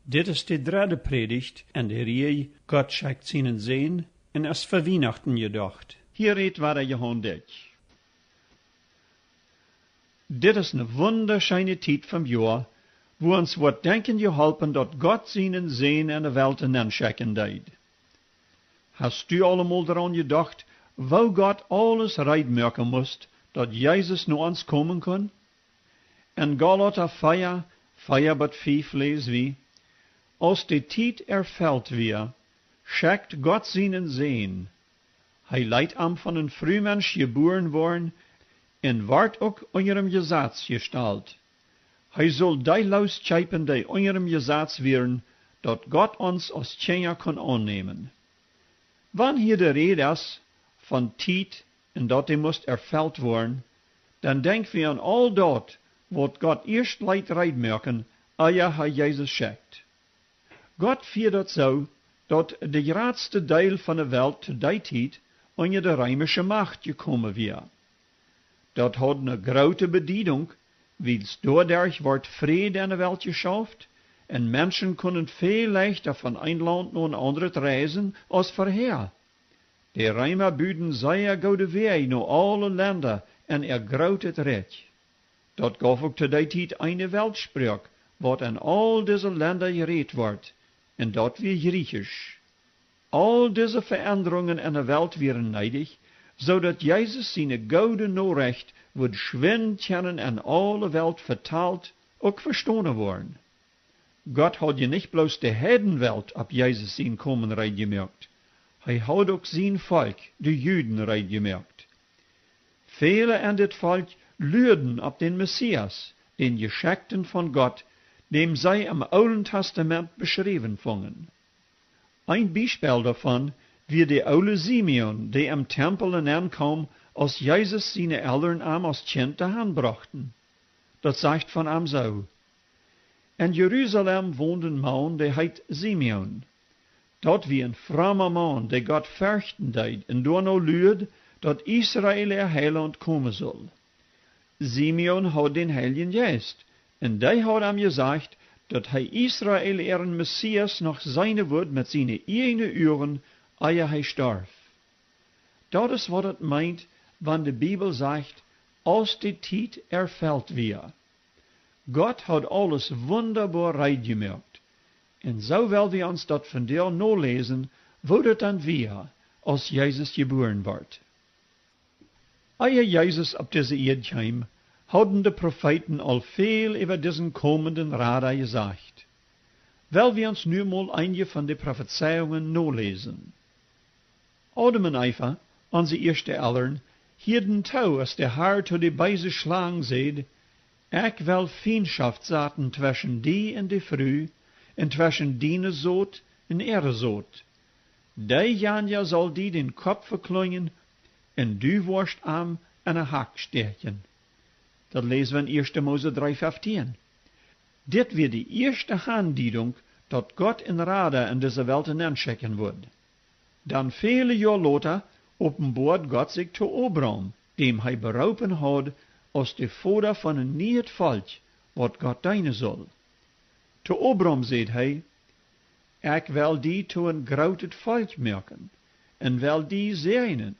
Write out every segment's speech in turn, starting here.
Dit is de derde predigt en de Reihe Gott schejkt sienen Säen en is voor Weihnachten gedacht. Hier redt Prediger Johan Dyck. Dit is een wunderschöne tijd vom Jahr, wo uns wordt denken geholpen dat Gott sienen Säen en de Welt inenschecken deed. Hast du allemaal daran gedacht, wo Gott alles reitmerken moest, dat Jezus naar ons komen kon? En Galater 4, 4-5 lees wie, als de tijd erfällt weer, schejkt Gott sienen Säen. Hij leidt am van een Frühmensch geboren worden, en wordt ook onder hem Gesetz gestalt. Hij zal die loschepen die onder hem Gesetz werden, dat Gott ons als Tjener kan aannemen. Wanneer hier de rede is van tijd en dat die moest erfällt worden, dan denken we aan al dat, wat God eerst leidt reitmerken, eer hij Jezus schejkt. God viert dat zo, dat de grootste deel van de wereld te die tijd onder de Römische Macht gekomen weer. Dat had een grote bediening, wils doordat wordt vrede in de wereld geschaft, en mensen kunnen veel leichter van een land naar een ander reizen als vorher. De Römer bieden zeer goede weg naar alle landen en groot het recht. Dat gaf ook te die tijd een weltspraak, wat in al deze landen gereed wordt, en dat weer Griechisch. Al deze veranderingen in de wereld waren nodig, zodat Jezus zijn gouden Nachricht wordt schwind kunnen in alle wereld vertaald, ook verstonen worden. Gott had je niet bloos de Heidenwelt op Jezus zijn komen reitgemerkt. Hij had ook zijn volk, de Juden, reitgemerkt. Vele in dit volk luurden op den Messias, den Gescheikten van Gott, dem zij im Oude Testament beschreven vangen. Ein Beispiel davon wie de oude Simeon, die im Tempel aankwam, als Jezus zijn Eltern am als Kind de hand brachten. Dat zegt van am zo. In Jeruzalem woonde een man, die heet Simeon. Dat wie een frommer man, die God fürchten deed, en door nou luid, dat Israël heiland komen zal. Simeon had den Heiligen Geest, en die had hem gezegd, dat hij Israël een Messias nog zijn wordt met zijn eigen uren, eer hij starf. Dat is wat het meint, wanneer de Bijbel zegt, als de tijd erfällt weer. God had alles wunderbar reitgemerkt. En zo wil we ons dat vandaag nalezen, wordt het dan weer, als Jezus geboren wordt. Eer Jezus op deze Erde kwam, hadden de profeten al veel over diesen komenden Rader gezegd. Wel we ons nu mal einige van de Prophezeiungen nalezen. Adam en Eva, onze eerste Eltern, hielden touw als de Herr tot de beise slang zeid, ik wil vriendschaft zaten tussen die en de vrouw, en tussen diene zoot en ihre zoot. Die Janja zal die den kop verklongen, en du worst am en een hak steken. Dat lezen we in 1 Mose 3:15. Dit weer de eerste aandieding dat God in Rader in deze Welt inenschecken wordt. Dan vele jaar later openbaart God zich te Abraham, dem hij beroepen had als de vader van een nieuw volk, wat God dienen zal. Te Abraham zegt hij, ik wil die to een groot volk merken, en wil die zegenen,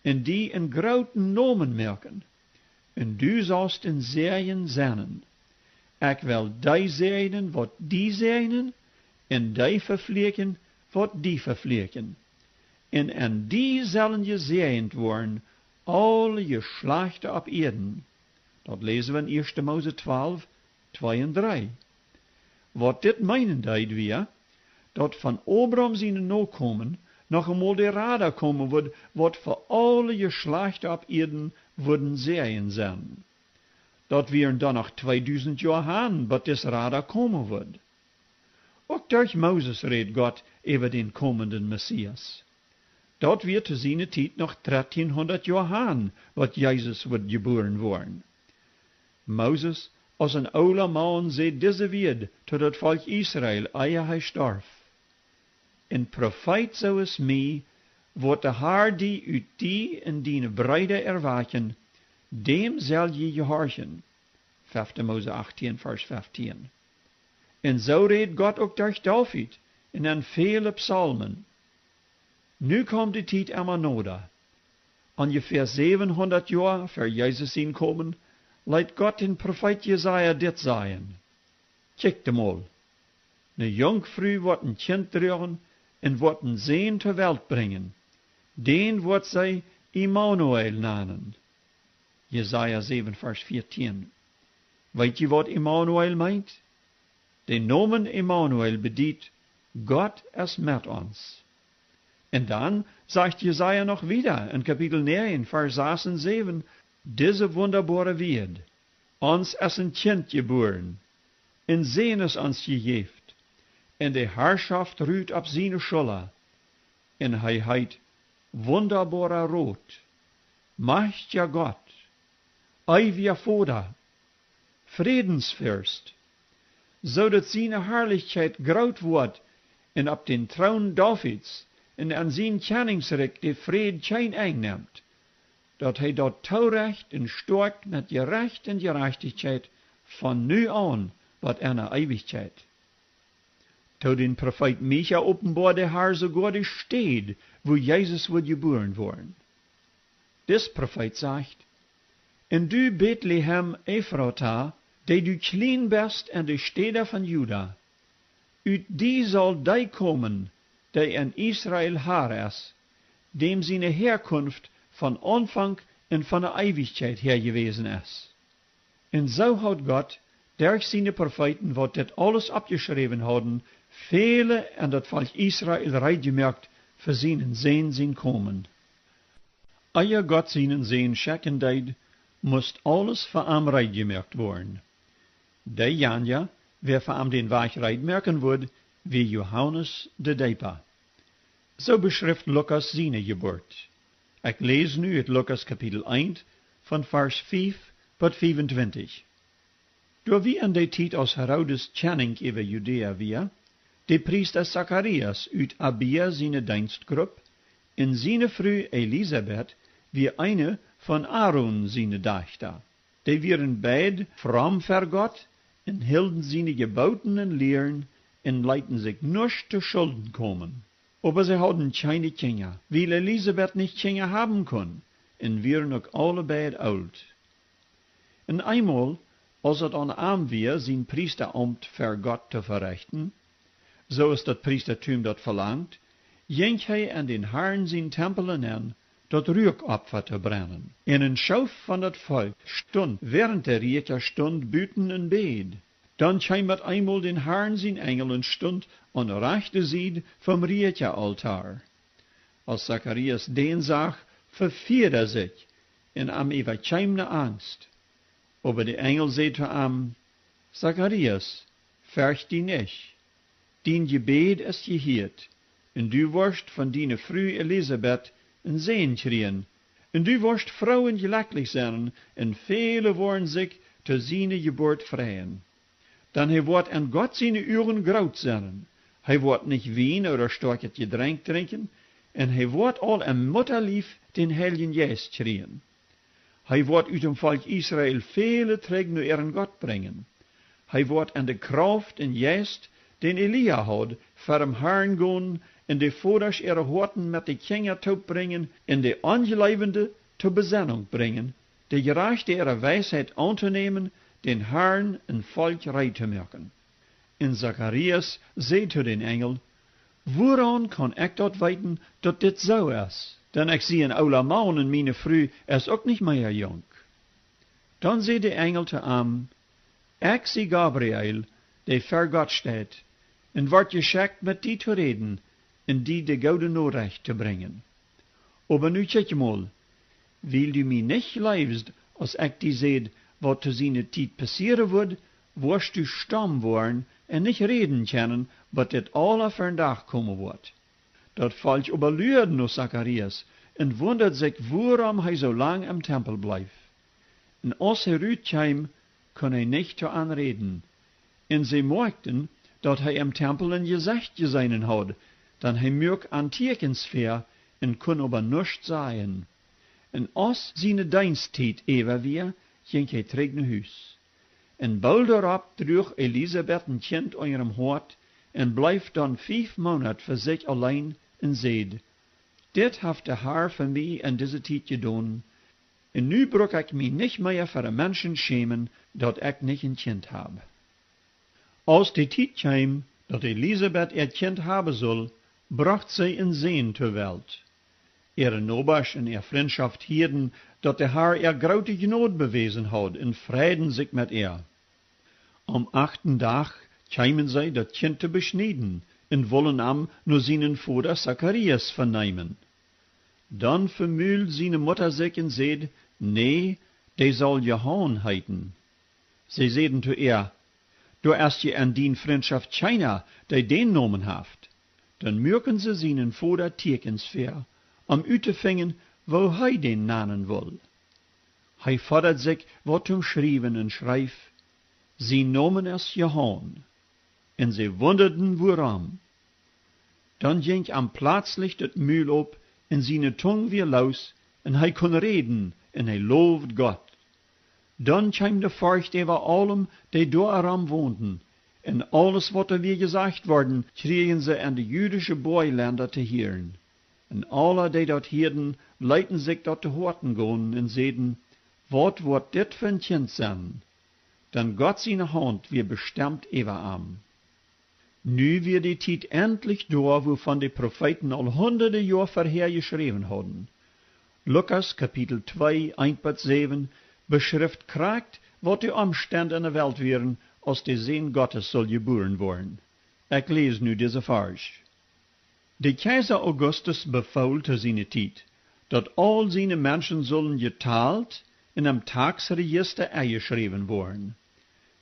en die een grote namen merken. En du zalst in Säen zennen. Ik wil die zegenen wat die zegenen, en die vervleken wat die vervleken. En die zullen gezegend worden, alle geslachten op Erden. Dat lezen we in 1 Mose 12, 2 en 3. Wat dit meinen deed weer, dat van Abraham zijn nakomen nog eenmaal de Rader komen wordt, wat voor alle geslachten op Erden worden zeeën zijn. Dat wir dan nog 2000 jaar gaan, wat des Rader komen wordt. Ook durch Moses redt God over den komenden Messias. Dat wird te zijn tijd nog 1300 jaar gaan, wat Jezus wordt geboren worden. Moses, als een oude man, zei deze woord tot het volk Israël, eer hij starf. Een profeet zoals mij, wordt de Heer die uit die en die breide erwaken, dem zal je gehorchen. 5 Mose 18, vers 15. En zo reed Gott ook durch David in een vele psalmen. Nu komt die tijd immer noda. Ongeveer 700 jaar voor Jezus zien komen, leidt Gott den Prophet Jesaja dit zeggen. Kijk de mal. Ne Jungfrau wordt een kind dragen en wordt een Säen ter Welt brengen. Den wordt zij Immanuel nennen. Jesaja 7, vers 14. Weet je wat Immanuel meint? De Nomen Immanuel bedient, Gott ist mit uns. En dan sagt Jesaja noch wieder in Kapitel 9, Vers 6 und 7, diese wunderbare Wort. Uns ist ein Kind geboren, in Säen ist uns gegeft, en de Herrschaft ruht op seine Schulter, en hij heit wunderbarer Rot, mächtiger Gott, ewiger Vater, Friedensfürst, so dat seine Herrlichkeit groot wordt, en op den Thron Davids, en aan zijn koningsrijk de vrede geen einnimmt, dat hij dat toerecht en storkt met gerecht en gerechtigheid van nu aan, wat einer Ewigkeit. Tot den Prophet Micha openbaarde Herr sogar die Stede, wo Jesus wird geboren worden. Des Prophet sagt, en du Bethlehem Ephrata, die du klein bist en de Stede van Juda, uit die zal die komen, die in Israel Herr ist, dem seine Herkunft von Anfang en von der Ewigkeit her gewesen ist. En so hat Gott durch seine Propheten, wat dit alles abgeschrieben hadden, viele en dat Volk Israel reitgemerkt, für seinen Säen sind kommen. Eer Gott seinen Säen schicken deed, moest alles für am reitgemerkt worden. Die Janja, wer für am den Weg reitmerken wird, wie Johannes de Döper. So beschrift Lukas seine Geburt. Ich lese nu het Lukas Kapitel 1 von Vers 5 tot 25. Door wie an de tijd als Herodes Koning over Judea weer, de priester Zacharias uit Abia seine dienstgroep, en seine vrouw Elisabeth wie eine von Aaron seine Dochter. Die waren beid fromm voor Gott, en hielden seine Geboten en Lehren, en leiten sich nicht zu Schulden kommen. Aber sie hadden keine Kinder, weil Elisabeth nicht Kinder haben kon, en waren ook alle beid oud. En einmal, als het aan arm weer zijn priesterambt voor Gott te verrichten, zo is dat priestertum dat verlangt, ging hij aan den Herrn zijn tempelen aan, dat Ruukopfer te brennen. En een schoof van het volk stond während der Riekerstund buiten een bed. Dan kwam met eenmaal den Herrn zijn engel en stond aan de rechte zijde vom Riekeraltaar. Als Zacharias den zag, vervierde zich en am überkwam Angst. Aber der Engel sagte ihm, Zacharias, fürcht dich nicht, dein Gebet ist gehört, und du wirst von deiner Frau Elisabeth ein Säen kriegen, und du wirst Frauen glücklich sein, und viele wollen sich zu seiner Geburt freuen. Dann er wird an Gott seine Uhren graut sein, er wird nicht Wein oder starkes Getränk trinken, und er wird all im Mutterlief den Heiligen Geist kriegen. Hij wordt uit dem Volk Israel viele Träger naar ihren Gott brengen. Hij wordt an de Kraft en Geest, den Elia had, voor hem Herrn gaan, en de vaders ihre Horten met de Kinder te brengen, en de Angelevende zur Besinnung brengen, de gerechte ihre Weisheit anzunehmen, den Herrn en Volk rei te merken. En Zacharias zei zu den Engel, woran kan ik dat weten, dat dit zo is? Denn ich sehe een oude man en meine Frau is ook niet meer jong. Dan zei de Engel te hem, ik zie Gabriel, die voor Gott steht, en wordt geschikt met die te reden, en die de gouden Nachricht te brengen. Aber nu kijk mal, wil du mij niet leibst, als ik die zeid, wat te zijn tijd passieren wordt, wirst du stam worden en niet reden kunnen, wat dit alle voor een dag komen wordt. Dat Volk überlüht nur Zacharias en wundert sich, warum hij so lang im Tempel blijft. En als hij uitkwam, kon hij nicht zu anreden. En sie merkten, dat hij im Tempel een gezicht gesehen had, dan hij merk an Tierkensfeer en kon aber nichts sagen. En als seine Diensttijd even weer, ging hij terug naar huis. En bald daarop droeg Elisabeth een kind eurem hart en blijft dan 5 maanden voor zich alleen en zeid, dit heeft de Heer voor mij in deze tijd gedaan, en nu bruk ik mij niet meer voor een mensen schämen, dat ik niet een kind heb. Als die tijd kwam, dat Elisabeth ihr kind hebben zal, bracht zij een Säen ter Welt. Ihre Nobers en ihre Freundschaft hielden, dat de Heer ihr grote genot bewezen had, en vreden zich met ihr. Am 8. Dag kwamen zij dat kind te besneden, en wollen am nur seinen Vater Zacharias vernemen. Dan vermühlt seine Mutter sich en zeid, nee, die zal Johan heiten. Zij zeiden zu ihr, du erst je an dien Freundschaft China, die den Namen haft. Dan mürken ze seinen Vater tekens ver, u te vingen, wo hij den namen wil. Hij fordert sich wat zum schrijven en schrijf, sie nomen es Johan. En ze wonderden waarom. Dan ging am plötzlich het Mühl op, en seine Tung weer los, en hij kon reden, en hij loofd Gott. Dan kwam de Furcht over allem, die daarom woonden, en alles wat er weer gezegd worden, kregen ze aan de jüdische Boiländer te horen. En alle die dat hielden, leiten zich dat te horten gaan, en zeiden, wat wordt dit voor een kind zijn? Dan Gott seine Hand weer bestemd over am. Nu wird die tijd endlich door, wovon die Propheten al honderden Jahre vorher geschreven hadden. Lukas Kapitel 2, 1-7 beschrift kraakt wat de omstanden in de Welt wären, als de Säen Gottes soll geboren worden. Ik lees nu deze vers. De keizer Augustus befault te zijn tijd, dat al zijn mensen zullen getaald en am Tagsregister eingeschreven worden.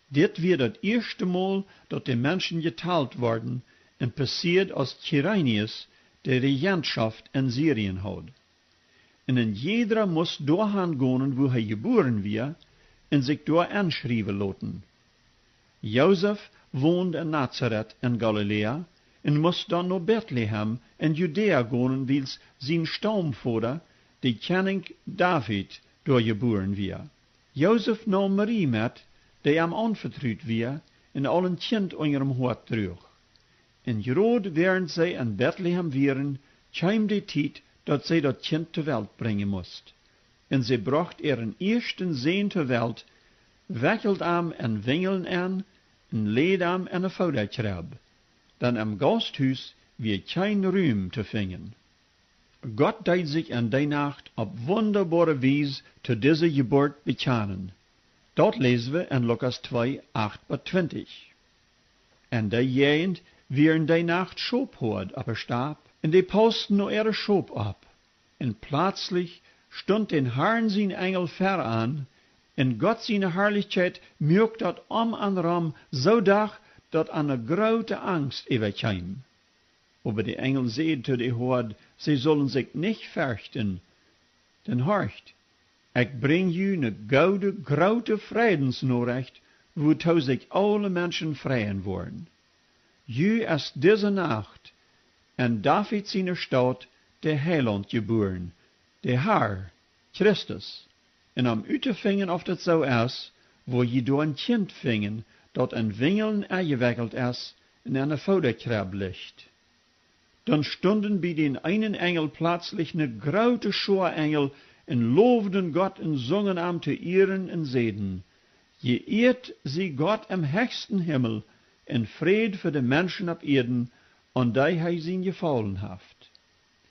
Dit wird het eerste Mal, dat de mensen geteilt worden, en passiert als Quirinius de Regentschaft in Syrien had. En in jeder moest doorgaan gaan, wo hij geboren werd, en zich door aanschrijven laten. Jozef woonde in Nazareth in Galilea, en moest dan naar Bethlehem in Judea gaan, wils zijn stamvader, de koning David, doorgeboren werd. Jozef nam Marie met, die hem aanvertrouwd weer, en al een kind onder hem hart droeg. En groot während zij in Bethlehem waren, kwam de tijd dat zij dat kind ter Welt brengen moest. En zij bracht een eersten Säen ter Welt, wikkeld hem en wingelen aan, en leed hem in een voederkrab. Dan am Gasthuis weer geen ruim te vinden. Gott deed zich in die nacht op wonderbare wijze te deze geboorte bekennen. Dat lezen we in Lukas 2, 8-20. En de jegend wieren die nacht Schop hoort op een stap, en die posten nur ihre Schop ab. En plötzlich stond den Herrn zijn Engel ver aan, en Gott seine Herrlichkeit mögt dat an ram so dag, dat an een grote angst overkwam. Aber de Engel zeide zu de Horde, sie sollen sich nicht fürchten, denn horcht, ik breng u een gouden, grote Friedensnachricht, wozu sich alle Menschen freien worden. Ju is deze nacht, en David seine Stadt, der Heiland geboren, der Herr, Christus. En om u te vingen of dat zo is, wo je door een kind vingen, dat in wingelen eingewikkeld is en aan een voederkrab ligt. Dan stonden bij den einen Engel plötzlich een grote Schar Engel en loofden Gott en zongen am te ehren en zeiden, je eert sie Gott im höchsten Himmel en vrede voor de mensen op Erden, an die hij zijn gefallen heeft.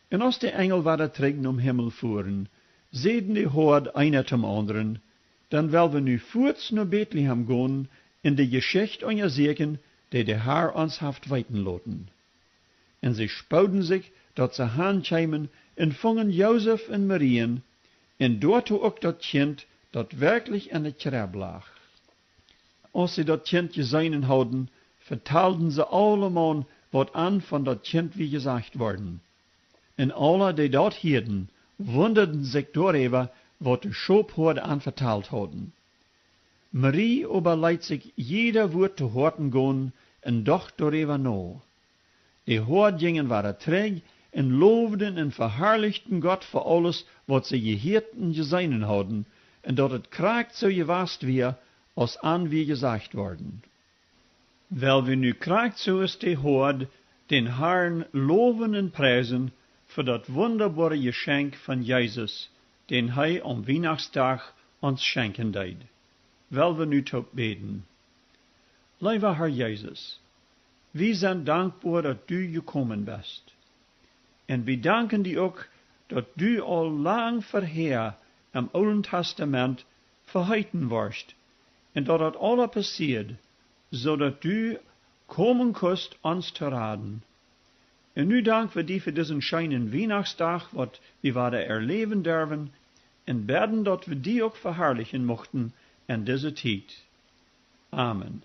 En als de Engel waren terug om Himmel voeren, zeiden de Horde einer zum anderen, dan wel we nu voorts naar Bethlehem gaan en de Geschichte onderzoeken, die de Herr ons heeft weten laten. En ze spouden zich dat ze aankwamen en vangen Jozef en Marien, en daartoe ook dat kind dat werkelijk in het krab lag. Als ze dat kind gezien hadden, vertelden ze allemaal wat aan van dat kind wie gezegd worden. En alle die dat hielden, wonderden zich daarover wat de Schophoorde aan verteld hadden. Marie aber leidt zich jeder woord te horen gaan en dacht daarover na. De Horde gingen waren terug en loofden en verherrlichten Gott voor alles wat ze gehoord en gezien hadden, en dat het kraakt zo gewaast weer, als an wie gesagt worden. Weil wir nu krijgt zo is te hoort, den Herrn loven en prijzen voor dat wunderbare geschenk van Jezus, den hij om Weihnachtsdag ons schenken deed. Wel we nu tot beten. Lieve Herr Jezus, we zijn dankbaar dat du gekomen bent. En we danken die ook dat du al lang voorher im Oude Testament verheiten warst. En dat het alle passiert, zodat du komen kust ons te raden. En nu danken we die voor diesen schijnen Weihnachtsdag, wat we werden erleben durven, en bidden dat we die ook verherrlichen mochten in deze tijd. Amen.